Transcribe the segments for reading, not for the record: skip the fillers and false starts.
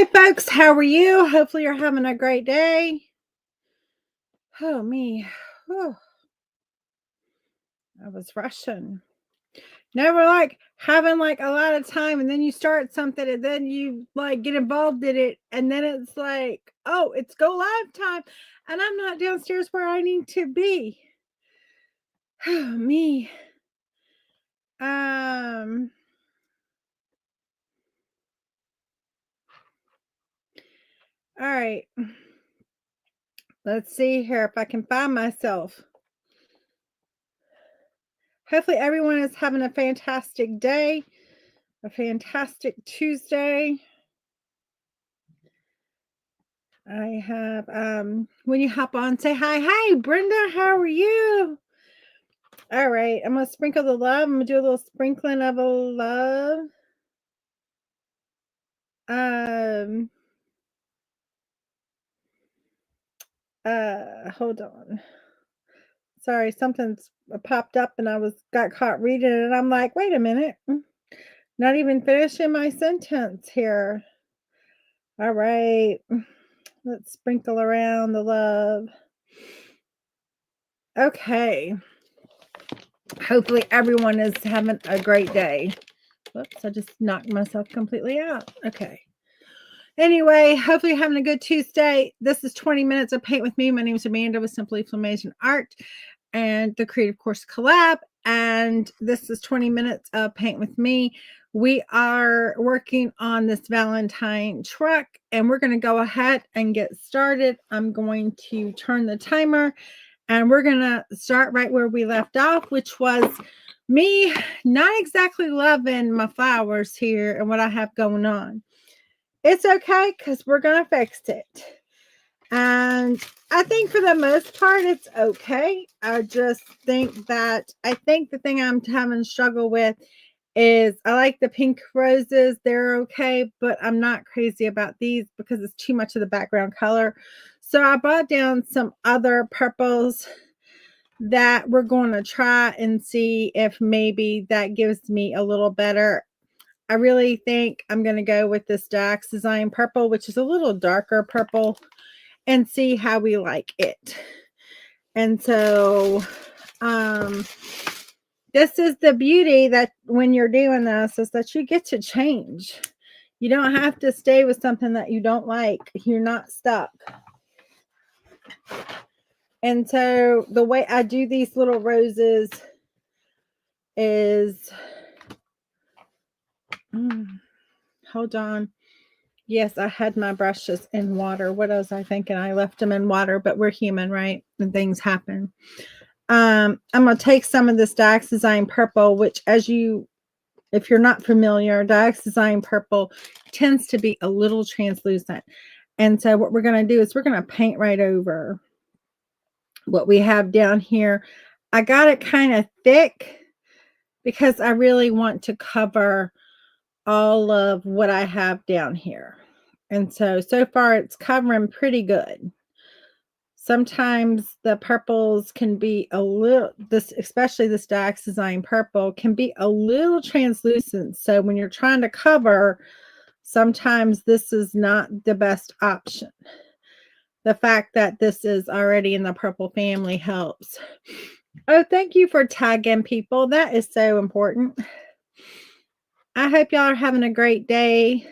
Hey folks, how are you? Hopefully you're having a great day. Oh me. Whew, I was rushing. Never like having like a lot of time and then you start something and then you like get involved in it and then it's like, oh, it's go live time and I'm not downstairs where I need to be. Oh me. Um all right. Let's see here if I can find myself. Hopefully everyone is having a fantastic day, a fantastic Tuesday. I have when you hop on, say hi. Hi, Brenda, how are you? All right, I'm gonna sprinkle the love. I'm gonna do a little sprinkling of a love. Um Hold on. Sorry, something's popped up and I got caught reading it and I'm like, wait a minute. Not even finishing my sentence here. All right. Let's sprinkle around the love. Okay. Hopefully everyone is having a great day. Whoops, I just knocked myself completely out. Okay. Anyway, hopefully you're having a good Tuesday. This is 20 minutes of Paint with Me. My name is Amanda with Simply Flamazing Art and the Creative Course Collab. And this is 20 minutes of Paint with Me. We are working on this Valentine truck and we're going to go ahead and get started. I'm going to turn the timer and we're going to start right where we left off, which was me not exactly loving my flowers here and what I have going on. It's okay because we're going to fix it. And I think for the most part, it's okay. I just think the thing I'm having struggle with is I like the pink roses. They're okay, but I'm not crazy about these because it's too much of the background color. So I brought down some other purples that we're going to try and see if maybe that gives me a little better. I really think I'm going to go with this Dax Design Purple, which is a little darker purple, and see how we like it. And so this is the beauty that when you're doing this is that you get to change. You don't have to stay with something that you don't like. You're not stuck. And so the way I do these little roses is, hold on. Yes, I had my brushes in water. What was I thinking? I left them in water, but we're human, right? And things happen. I'm going to take some of this Dax Design Purple, which if you're not familiar, Dax Design Purple tends to be a little translucent. And so what we're going to do is we're going to paint right over what we have down here. I got it kind of thick because I really want to cover all of what I have down here. And so far it's covering pretty good. Sometimes the purples can be a little, especially this Dax Design Purple can be a little translucent. So when you're trying to cover, sometimes this is not the best option. The fact that this is already in the purple family helps. Oh, thank you for tagging people. That is so important. I hope y'all are having a great day.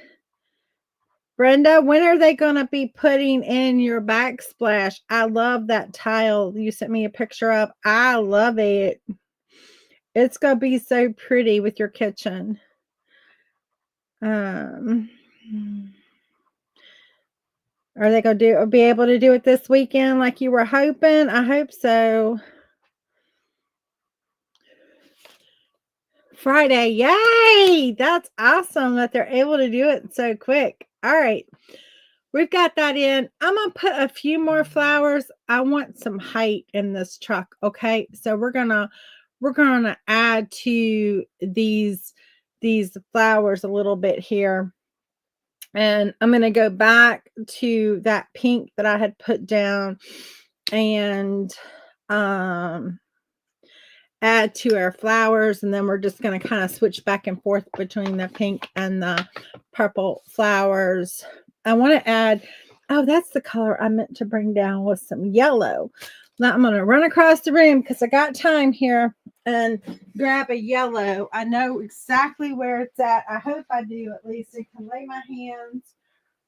Brenda, when are they going to be putting in your backsplash? I love that tile you sent me a picture of. I love it. It's going to be so pretty with your kitchen. Are they going to be able to do it this weekend like you were hoping? I hope so. Friday. Yay! That's awesome that they're able to do it so quick. All right. We've got that in. I'm going to put a few more flowers. I want some height in this truck. Okay. So we're going to add to these flowers a little bit here. And I'm going to go back to that pink that I had put down and, add to our flowers, and then we're just going to kind of switch back and forth between the pink and the purple flowers. I want to add, oh, that's the color I meant to bring down with some yellow. Now I'm going to run across the room because I got time here and grab a yellow. I know exactly where it's at. I hope I do at least. I can lay my hands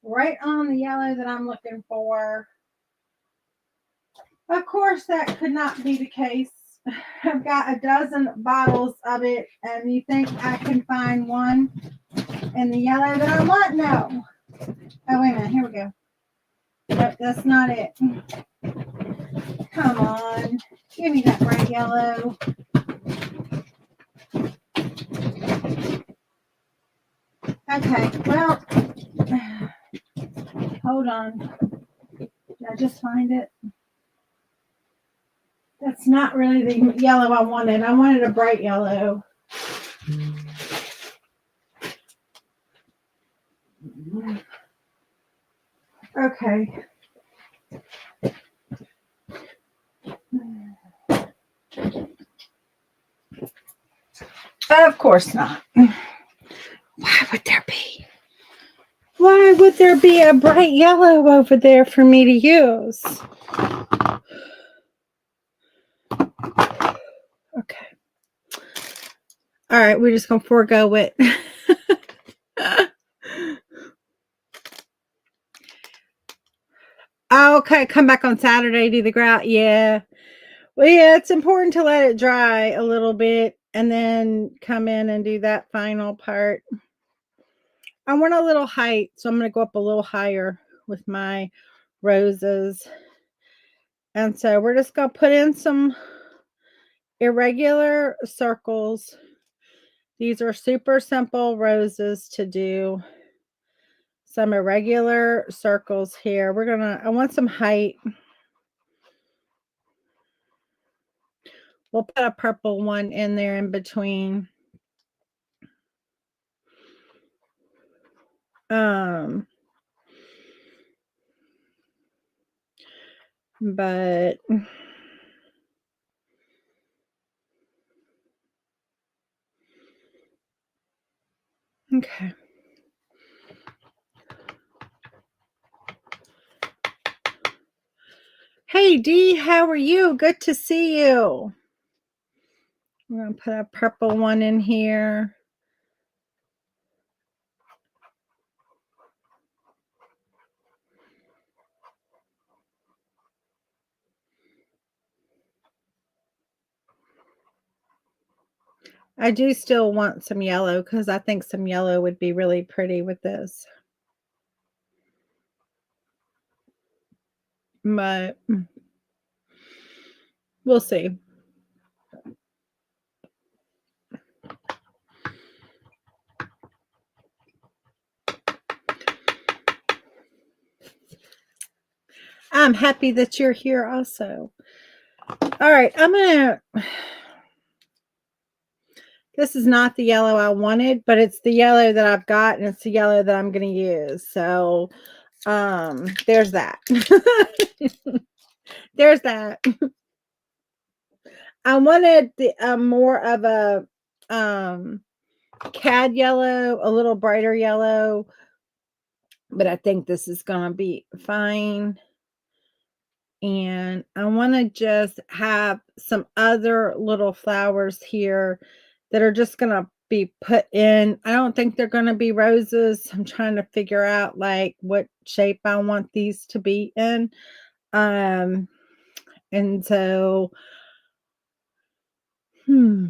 right on the yellow that I'm looking for. Of course, that could not be the case. I've got a dozen bottles of it, and you think I can find one in the yellow that I want? No. Oh, wait a minute. Here we go. Nope, that's not it. Come on. Give me that bright yellow. Okay, well, hold on. Did I just find it? That's not really the yellow I wanted. I wanted a bright yellow. Okay. Of course not. Why would there be? Why would there be a bright yellow over there for me to use? Okay. All right, we're just going to forego it. Okay, come back on Saturday, do the grout. Yeah. Well, yeah, it's important to let it dry a little bit and then come in and do that final part. I want a little height, so I'm going to go up a little higher with my roses. And so we're just going to put in some irregular circles. These are super simple roses to do. Some irregular circles here. I want some height. We'll put a purple one in there in between. But okay. Hey Dee, how are you? Good to see you. I'm going to put a purple one in here. I do still want some yellow because I think some yellow would be really pretty with this. But we'll see. I'm happy that you're here also. All right, this is not the yellow I wanted, but it's the yellow that I've got, and it's the yellow that I'm going to use. So, there's that. There's that. I wanted the more of a cad yellow, a little brighter yellow, but I think this is going to be fine. And I want to just have some other little flowers here that are just going to be put in. I don't think they're going to be roses. I'm trying to figure out like what shape I want these to be in. And so, let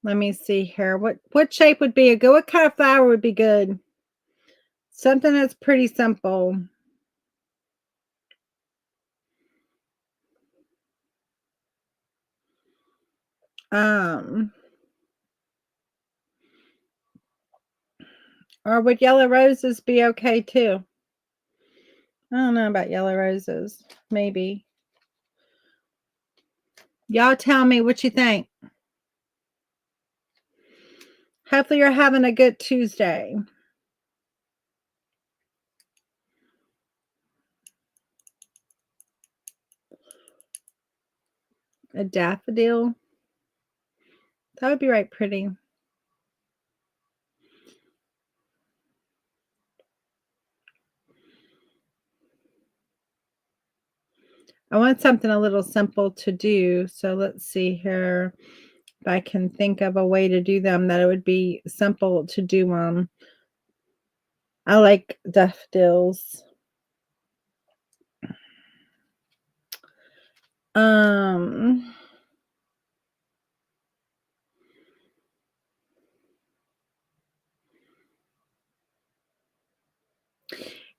me see here. What shape would be a good? What kind of flower would be good? Something that's pretty simple. Or would yellow roses be okay too? I don't know about yellow roses. Maybe. Y'all tell me what you think. Hopefully you're having a good Tuesday. A daffodil. That would be right pretty. I want something a little simple to do. So let's see here if I can think of a way to do them that it would be simple to do them. I like daffodils.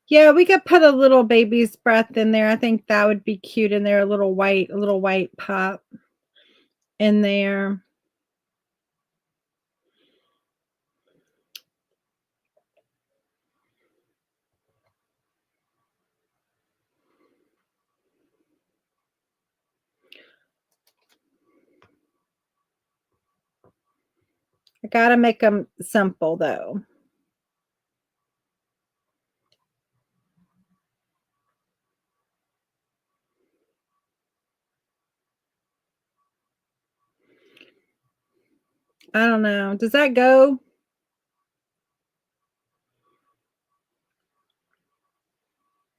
Yeah, we could put a little baby's breath in there. I think that would be cute in there. A little white pop in there. I gotta make them simple though. I don't know. Does that go?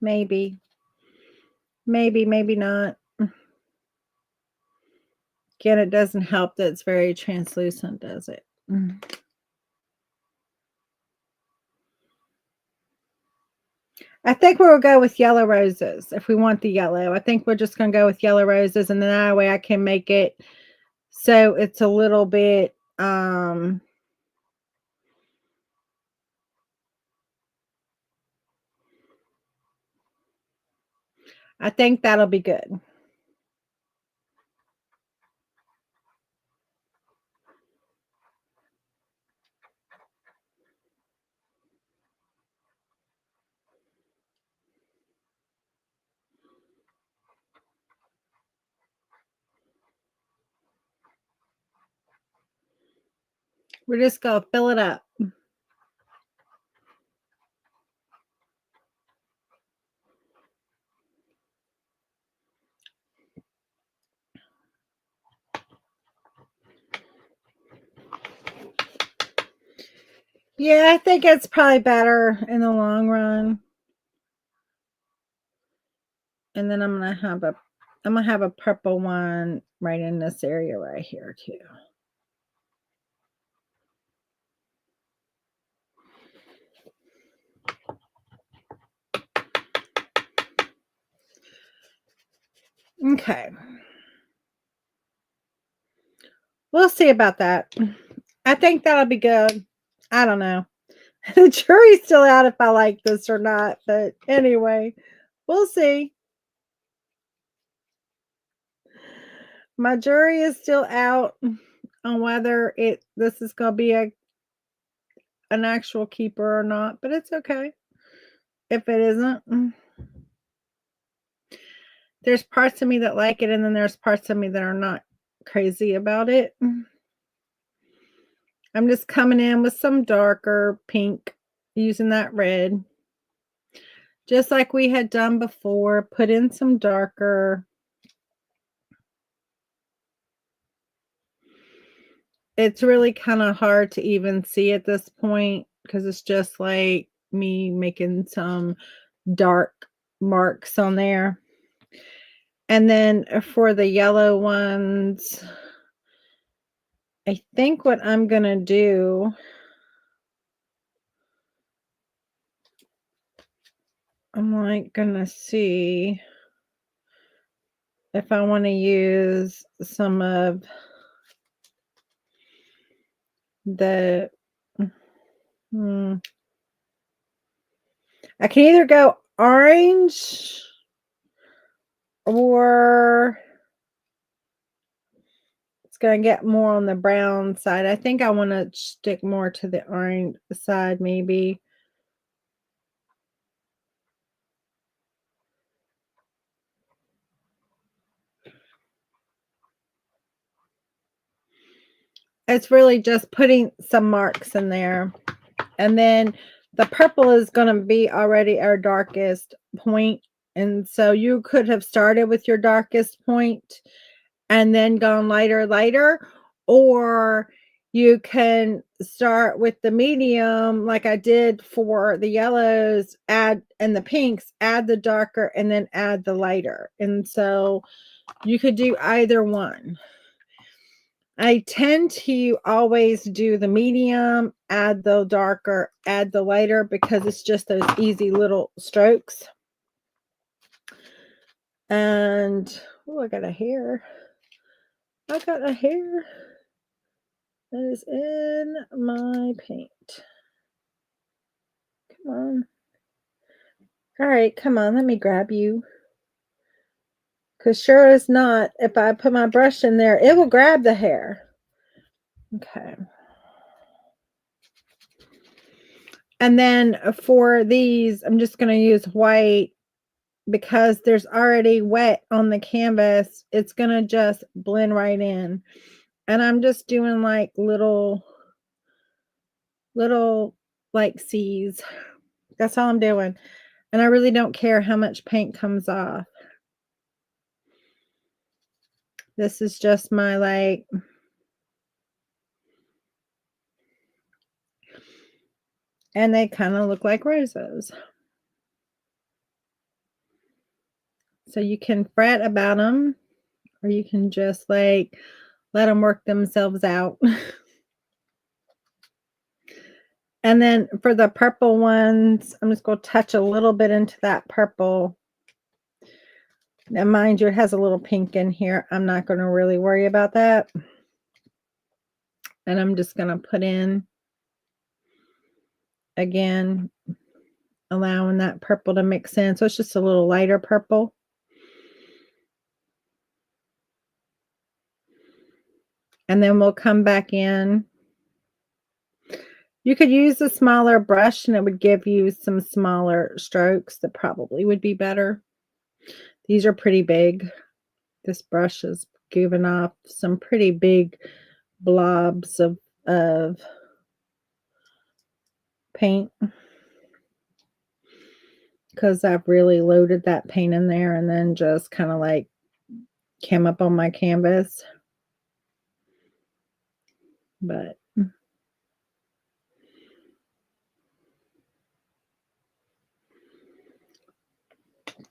Maybe. Maybe, maybe not. Again, it doesn't help that it's very translucent, does it? I think we'll go with yellow roses if we want the yellow. I think we're just going to go with yellow roses, and then that way I can make it so it's a little bit I think that'll be good. We're just going to fill it up. Yeah, I think it's probably better in the long run. And then I'm gonna have a purple one right in this area right here too. Okay. We'll see about that. I think that'll be good. I don't know. The jury's still out if I like this or not, but anyway, we'll see. My jury is still out on whether this is going to be an actual keeper or not, but it's okay if it isn't. There's parts of me that like it, and then there's parts of me that are not crazy about it. I'm just coming in with some darker pink, using that red. Just like we had done before, put in some darker. It's really kind of hard to even see at this point because it's just like me making some dark marks on there. And then for the yellow ones, I think what I'm going to do, I'm like going to see if I want to use some of the I can either go orange or it's going to get more on the brown side. I think I want to stick more to the orange side maybe. It's really just putting some marks in there. And then the purple is going to be already our darkest point. And so you could have started with your darkest point and then gone lighter, or You can start with the medium like I did for the yellows, add and the pinks, add the darker and then add the lighter. And so you could do either one. I tend to always do the medium, add the darker, add the lighter because it's just those easy little strokes. And oh, I got a hair. I got a hair that is in my paint. Come on. All right, come on, let me grab you. Because sure as not, if I put my brush in there, it will grab the hair. Okay. And then for these, I'm just going to use white because there's already wet on the canvas. It's going to just blend right in. And I'm just doing like little like C's. That's all I'm doing. And I really don't care how much paint comes off. This is just my like, and they kind of look like roses. So you can fret about them, or you can just like let them work themselves out. And then for the purple ones, I'm just going to touch a little bit into that purple. Now, mind you, it has a little pink in here. I'm not going to really worry about that. And I'm just going to put in, again, allowing that purple to mix in. So it's just a little lighter purple. And then we'll come back in. You could use a smaller brush and it would give you some smaller strokes that probably would be better. These are pretty big. This brush is giving off some pretty big blobs of paint because I've really loaded that paint in there and then just kind of like came up on my canvas. But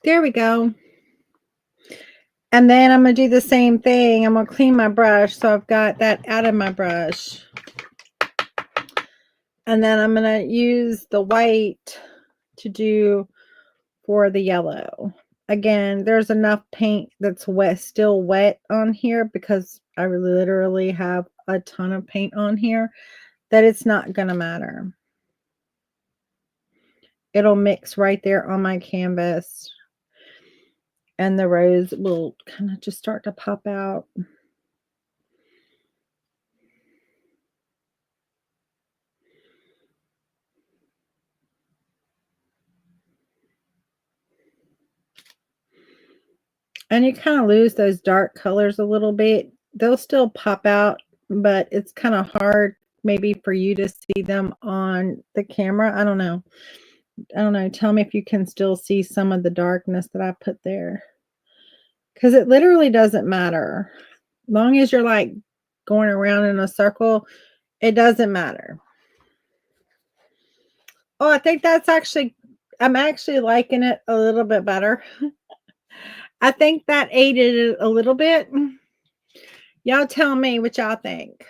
there we go. And then I'm going to do the same thing. I'm going to clean my brush. So I've got that out of my brush. And then I'm going to use the white to do for the yellow. Again, there's enough paint that's wet, still wet on here because I literally have a ton of paint on here that it's not going to matter. It'll mix right there on my canvas. And the rose will kind of just start to pop out. And you kind of lose those dark colors a little bit. They'll still pop out, but it's kind of hard maybe for you to see them on the camera. I don't know. Tell me if you can still see some of the darkness that I put there. Because it literally doesn't matter. As long as you're like going around in a circle, it doesn't matter. Oh, I think I'm actually liking it a little bit better. I think that aided it a little bit. Y'all tell me what y'all think.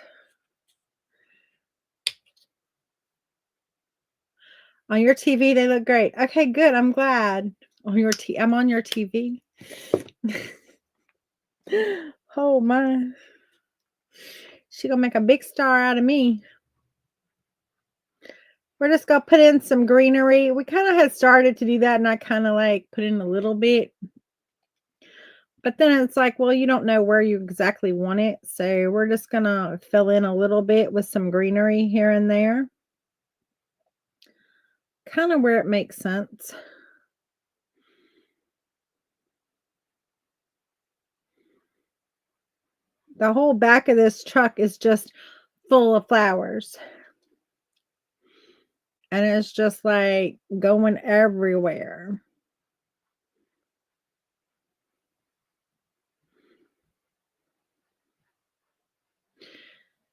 On your TV, they look great. Okay, good. I'm glad. I'm on your TV. Oh my. She gonna make a big star out of me. We're just gonna put in some greenery. We kind of had started to do that, and I kind of like put in a little bit. But then it's like, well, you don't know where you exactly want it. So we're just gonna fill in a little bit with some greenery here and there. Kind of where it makes sense. The whole back of this truck is just full of flowers. And it's just like going everywhere.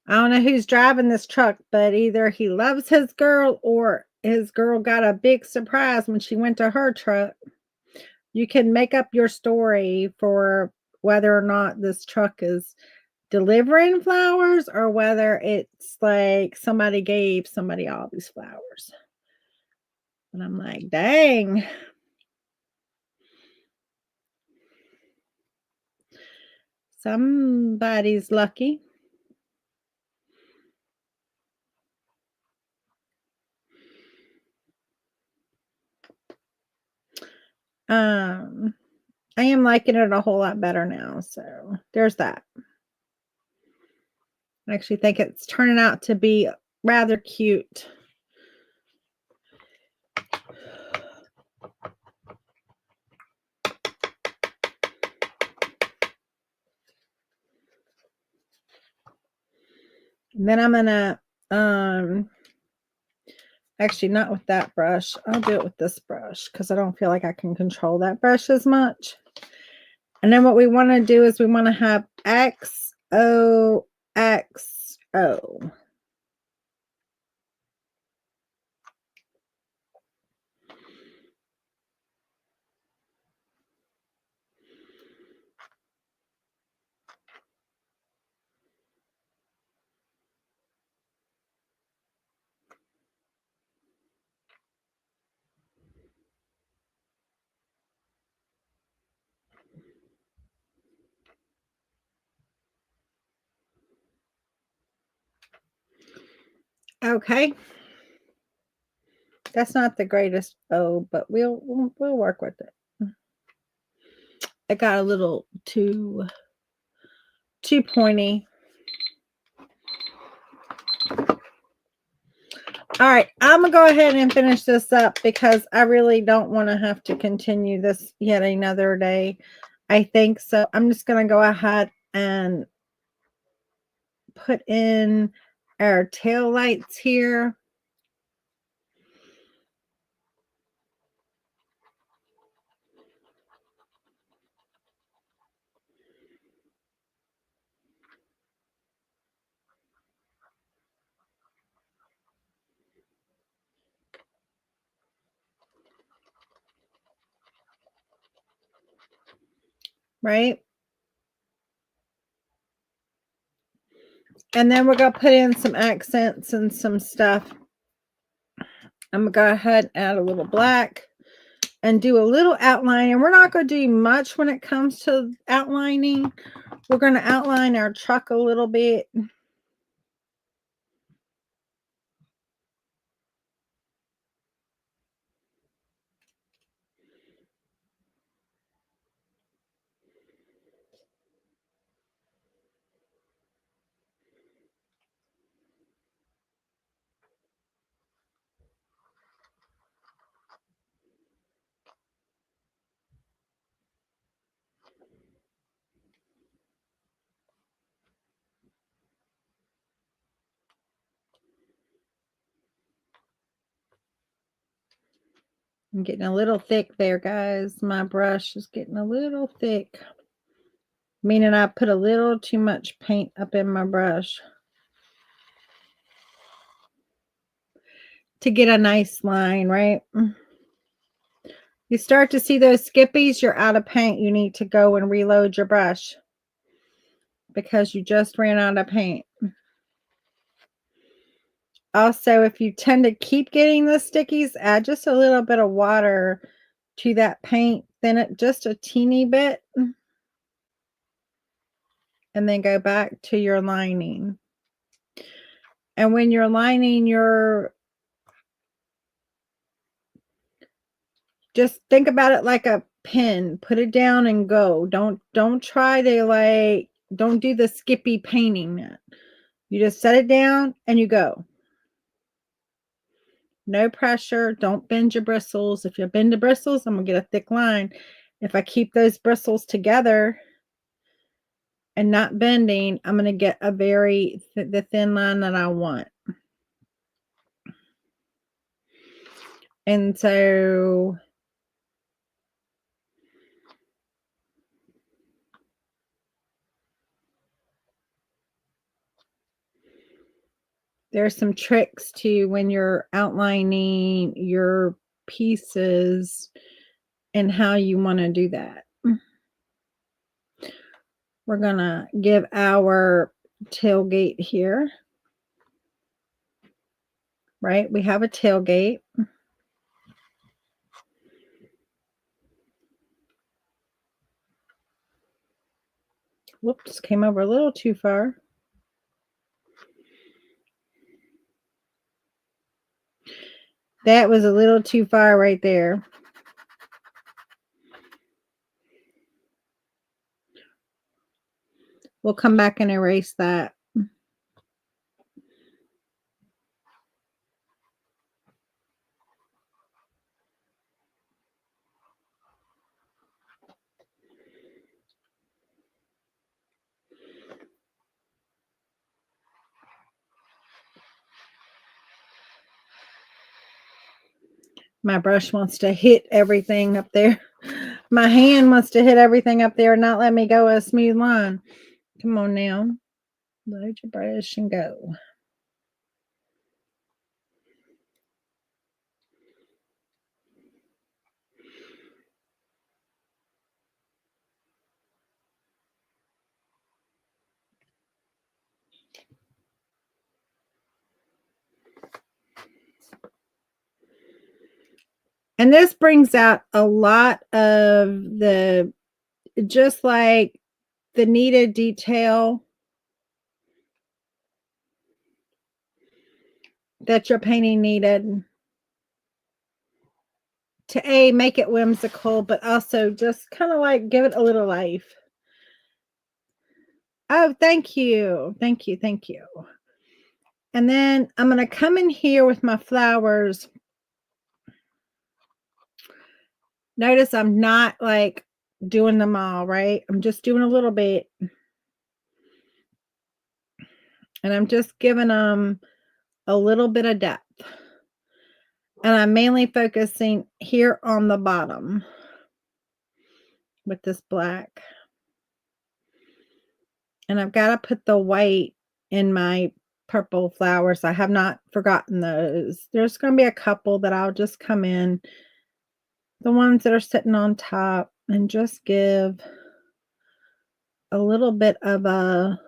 I don't know who's driving this truck, but either he loves his girl or his girl got a big surprise when she went to her truck. You can make up your story for whether or not this truck is delivering flowers or whether it's like somebody gave somebody all these flowers. And I'm like, dang. Somebody's lucky. I am liking it a whole lot better now. So there's that. I actually think it's turning out to be rather cute. And then I'm gonna actually not with that brush. I'll do it with this brush because I don't feel like I can control that brush as much. And then what we want to do is we want to have XOXO. Okay. That's not the greatest O, but we'll work with it. It got a little too pointy. All right, I'm gonna go ahead and finish this up because I really don't want to have to continue this yet another day. I think so. I'm just gonna go ahead and put in our tail lights here. Right? And then we're going to put in some accents and some stuff. I'm going to go ahead and add a little black and do a little outline. And we're not going to do much when it comes to outlining. We're going to outline our truck a little bit. I'm getting a little thick there, guys. My brush is getting a little thick, meaning I put a little too much paint up in my brush to get a nice line, right? You start to see those skippies, you're out of paint. You need to go and reload your brush because you just ran out of paint. Also, if you tend to keep getting the stickies, add just a little bit of water to that paint, thin it just a teeny bit, and then go back to your lining. And when you're lining your, just think about it like a pen. Put it down and go. Don't try to don't do the skippy painting. You just set it down and you go. No pressure. Don't bend your bristles. If you bend the bristles, I'm going to get a thick line. If I keep those bristles together and not bending, I'm going to get a the thin line that I want. And so there's some tricks to when you're outlining your pieces and how you want to do that. We're going to give our tailgate here, right? We have a tailgate. Whoops, came over a little too far. That was a little too far right there. We'll come back and erase that. My brush wants to hit everything up there. My hand wants to hit everything up there and not let me go a smooth line. Come on now. Load your brush and go. And this brings out a lot of the, just like the needed detail that your painting needed to make it whimsical, but also just kind of like give it a little life. Oh, thank you. Thank you. Thank you. And then I'm going to come in here with my flowers. Notice I'm not like doing them all, right? I'm just doing a little bit. And I'm just giving them a little bit of depth. And I'm mainly focusing here on the bottom with this black. And I've got to put the white in my purple flowers. I have not forgotten those. There's going to be a couple that I'll just come in, the ones that are sitting on top, and just give a little bit of a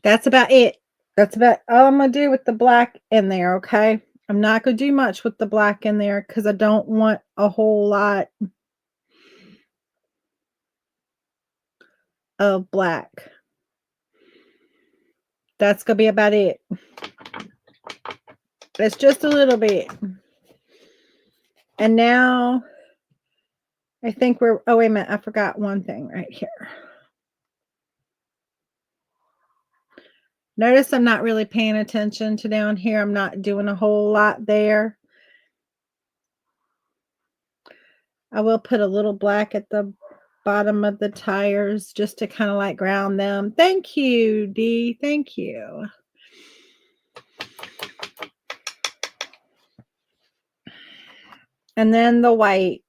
that's about it. That's about all I'm going to do with the black in there, okay? I'm not going to do much with the black in there because I don't want a whole lot of black. That's going to be about it. It's just a little bit. And now I think we're, oh, wait a minute. I forgot one thing right here. Notice I'm not really paying attention to down here. I'm not doing a whole lot there. I will put a little black at the bottom of the tires just to kind of like ground them. Thank you, Dee. Thank you. And then the white.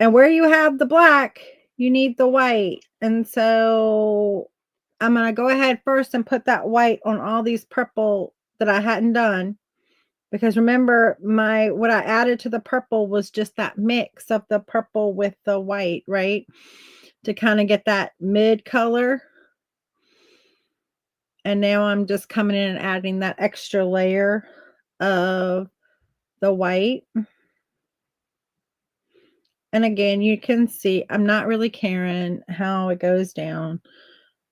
And where you have the black, you need the white. And so I'm going to go ahead first and put that white on all these purple that I hadn't done. Because remember, what I added to the purple was just that mix of the purple with the white, right? To kind of get that mid color. And now I'm just coming in and adding that extra layer of the white. And again, you can see I'm not really caring how it goes down.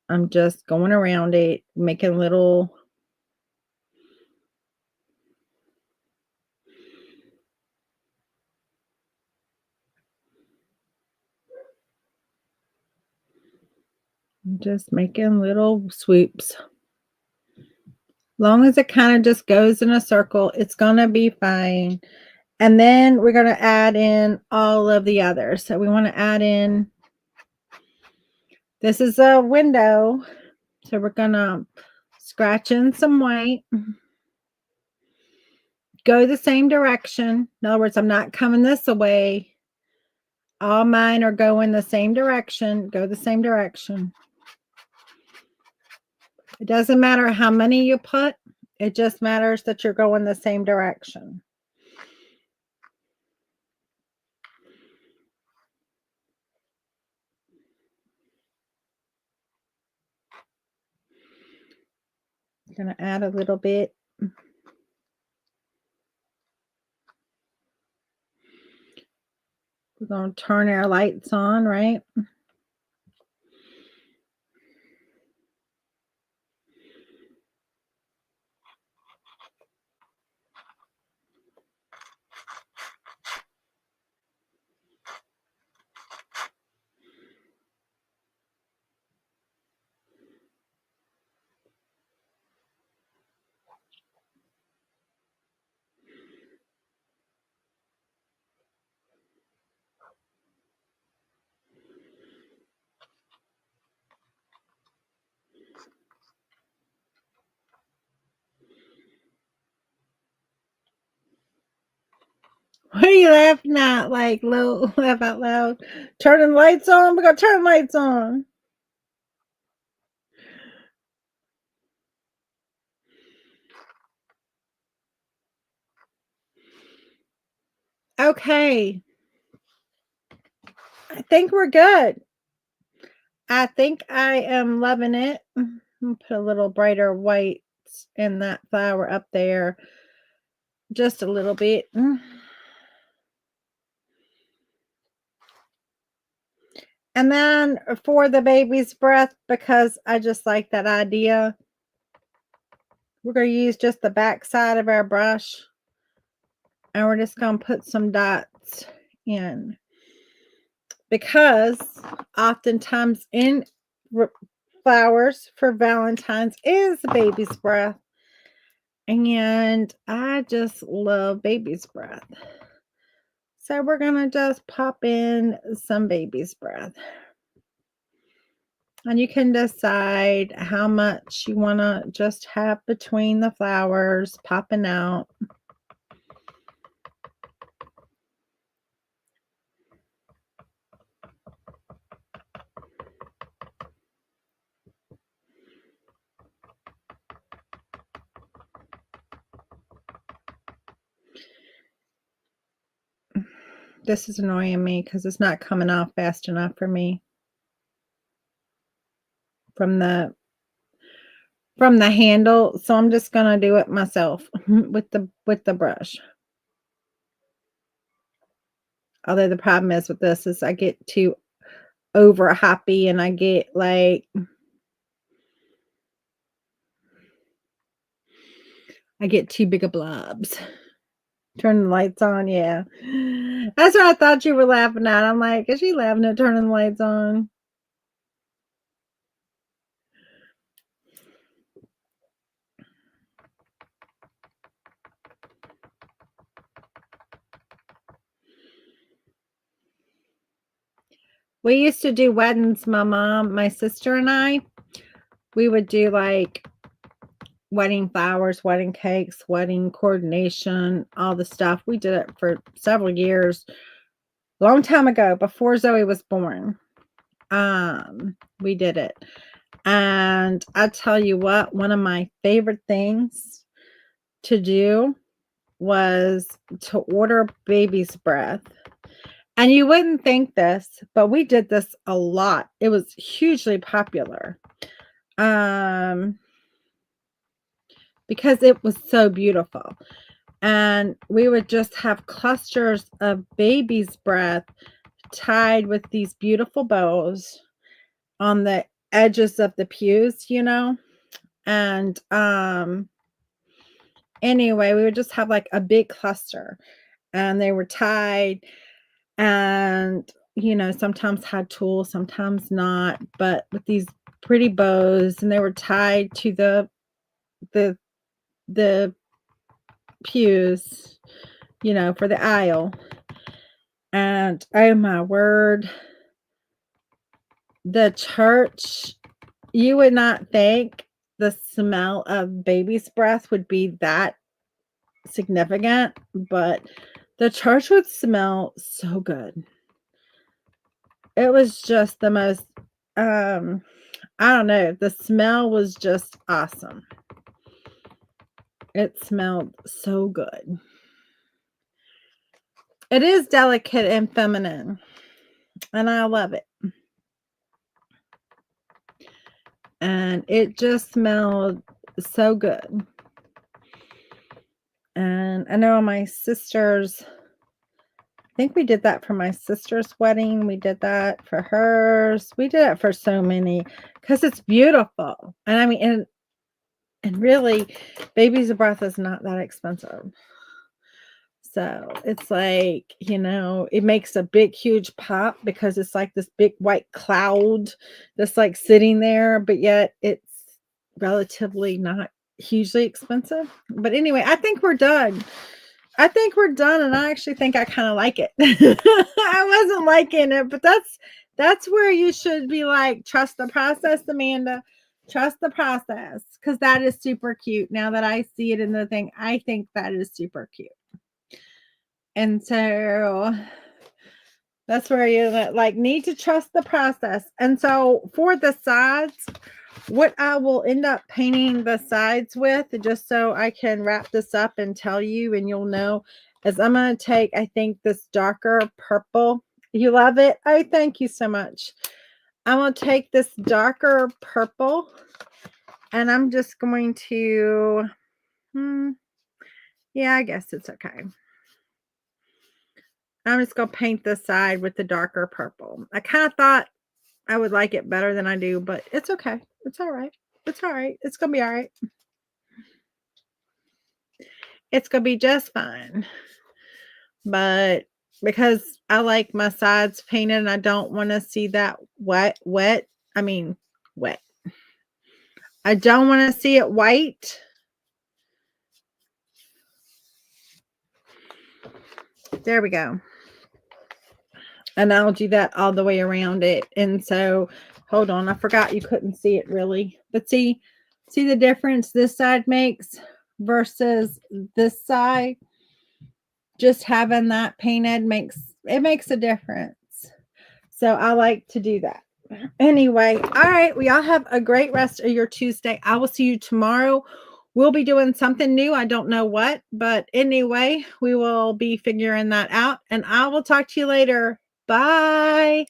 I'm just going around it, making little swoops. Long as it kind of just goes in a circle, it's going to be fine. And then we're going to add in all of the others. So we want to add in, this is a window. So we're going to scratch in some white. go the same direction. In other words, I'm not coming this way. All mine are going the same direction. Go the same direction. It doesn't matter how many you put. It just matters that you're going the same direction. I'm going to add a little bit. We're going to turn our lights on, right? What are you laughing at? Like, low, laugh out loud. Turning the lights on. We're going to turn the lights on. Okay. I think we're good. I think I am loving it. I'm going to put a little brighter white in that flower up there. Just a little bit. And then for the baby's breath, because I just like that idea, we're going to use just the back side of our brush. And we're just going to put some dots in. Because oftentimes in flowers for Valentine's is baby's breath. And I just love baby's breath. So we're going to just pop in some baby's breath. And you can decide how much you want to just have between the flowers popping out. This is annoying me because it's not coming off fast enough for me from the handle, so I'm just gonna do it myself with the brush. Although the problem is with this is I get too over happy and I get like I get too big of blobs. Turn the lights on, yeah. That's what I thought you were laughing at. I'm like, is she laughing at turning the lights on? We used to do weddings, my mom, my sister, and I. We would do like wedding flowers, wedding cakes, wedding coordination, all the stuff. We did it for several years. Long time ago, before Zoe was born. We did it. And I tell you what, one of my favorite things to do was to order baby's breath. And you wouldn't think this, but we did this a lot. It was hugely popular. Because it was so beautiful. And we would just have clusters of baby's breath tied with these beautiful bows on the edges of the pews, you know. And anyway, we would just have like a big cluster and they were tied and you know, sometimes had tulle, sometimes not, but with these pretty bows, and they were tied to the pews, you know, for the aisle. And oh my word, the church, you would not think the smell of baby's breath would be that significant, but the church would smell so good. It was just the most, I don't know, the smell was just awesome. It smelled so good. It is delicate and feminine, and I love it. And it just smelled so good. And I know my sister's, I think we did that for my sister's wedding. We did that for hers. We did it for so many because it's beautiful. And I mean, and really, baby's breath is not that expensive. So it's like, it makes a big, huge pop because it's like this big white cloud that's like sitting there, but yet it's relatively not hugely expensive. But anyway, I think we're done. And I actually think I kind of like it. I wasn't liking it, but that's where you should be like, trust the process, Amanda. Trust the process, because that is super cute. Now that I see it in the thing, I think that is super cute. And so that's where you like need to trust the process. And so for the sides, what I will end up painting the sides with, just so I can wrap this up and tell you, and you'll know, is I'm going to take, I think, this darker purple. You love it? Oh, thank you so much. I'm going to take this darker purple, and I'm just going to, yeah, I guess it's okay. I'm just going to paint this side with the darker purple. I kind of thought I would like it better than I do, but it's okay. It's all right. It's all right. It's going to be all right. It's going to be just fine. But because I like my sides painted and I don't want to see that wet. I don't want to see it white. There we go. And I'll do that all the way around it. And so, hold on. I forgot you couldn't see it really. But see the difference this side makes versus this side? Just having that painted makes a difference. So I like to do that. Anyway, all right. Well, y'all have a great rest of your Tuesday. I will see you tomorrow. We'll be doing something new. I don't know what, but anyway, we will be figuring that out. And I will talk to you later. Bye.